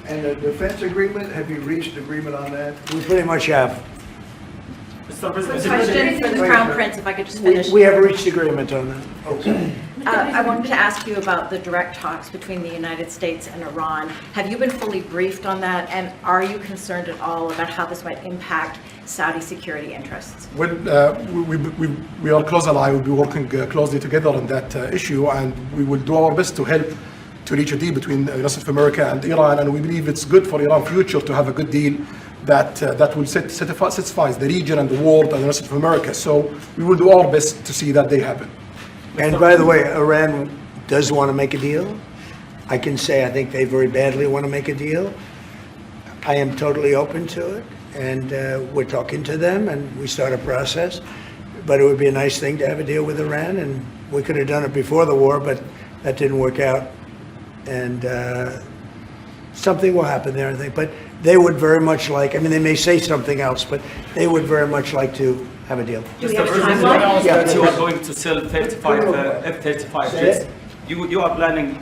And the defense agreement, have you reached agreement on that? We pretty much have. Mr. Question President, for the Crown Prince, if I could just finish. We have reached agreement on that. Okay. I wanted to ask you about the direct talks between the United States and Iran. Have you been fully briefed on that, and are you concerned at all about how this might impact Saudi security interests? Well, we are close ally. We'll be working closely together on that issue, and we will do our best to help to reach a deal between the United States of America and Iran. And we believe it's good for Iran's future to have a good deal that will satisfy the region and the world and the United States of America. So we will do our best to see that they happen. And by the way, Iran does want to make a deal. I can say I think they very badly want to make a deal. I am totally open to it, and we're talking to them, and we start a process. But it would be a nice thing to have a deal with Iran, and we could have done it before the war, but that didn't work out. And something will happen there, I think. But they would very much like, I mean, they may say something else, but they would very much like to have a deal. Do we Mr. have a President, timeline? you announced Yeah. that you are going to sell 35 F-35 Say jets. it. You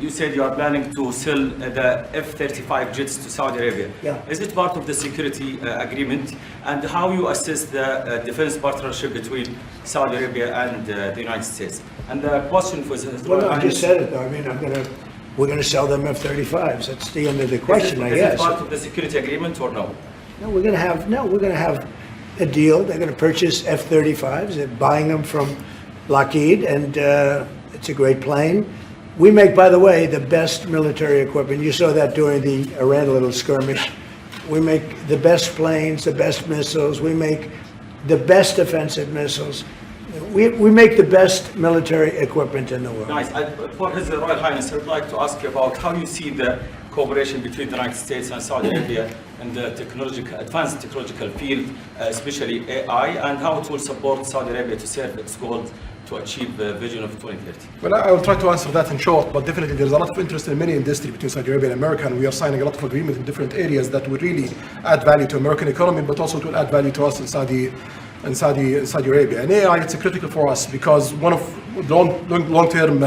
said you are planning to sell the F-35 jets to Saudi Arabia. Yeah. Is it part of the security agreement? And how you assess the defense partnership between Saudi Arabia and the United States? And the question for the Well, no, I just said it, though. I mean, we're going to sell them F-35s. That's the end of the question, I Is guess. it part of the security agreement or no? No, we're going to have a deal. They're going to purchase F-35s. They're buying them from Lockheed, and it's a great plane. We make, by the way, the best military equipment. You saw that during the Iran little skirmish. We make the best planes, the best missiles. We make the best offensive missiles. We make the best military equipment in the world. Nice. For His Royal Highness, I would like to ask you about how you see the cooperation between the United States and Saudi Arabia in the advanced technological field, especially AI, and how it will support Saudi Arabia to serve its goals to achieve the vision of 2030. Well, I will try to answer that in short, but definitely there's a lot of interest in many industries between Saudi Arabia and America, and we are signing a lot of agreements in different areas that will really add value to American economy, but also to add value to us in Saudi Arabia. And AI, it's critical for us because one of the long-term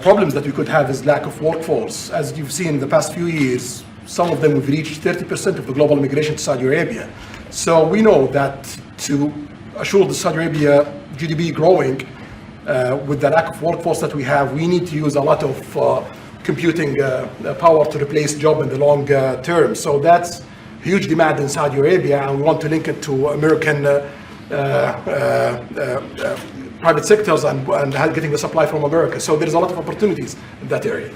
problems that we could have is lack of workforce. As you've seen in the past few years, some of them have reached 30% of the global immigration to Saudi Arabia. So we know that to assure the Saudi Arabia GDP growing with the lack of workforce that we have, we need to use a lot of computing power to replace job in the long term. So that's huge demand in Saudi Arabia, and we want to link it to American private sectors and getting the supply from America. So there's a lot of opportunities in that area.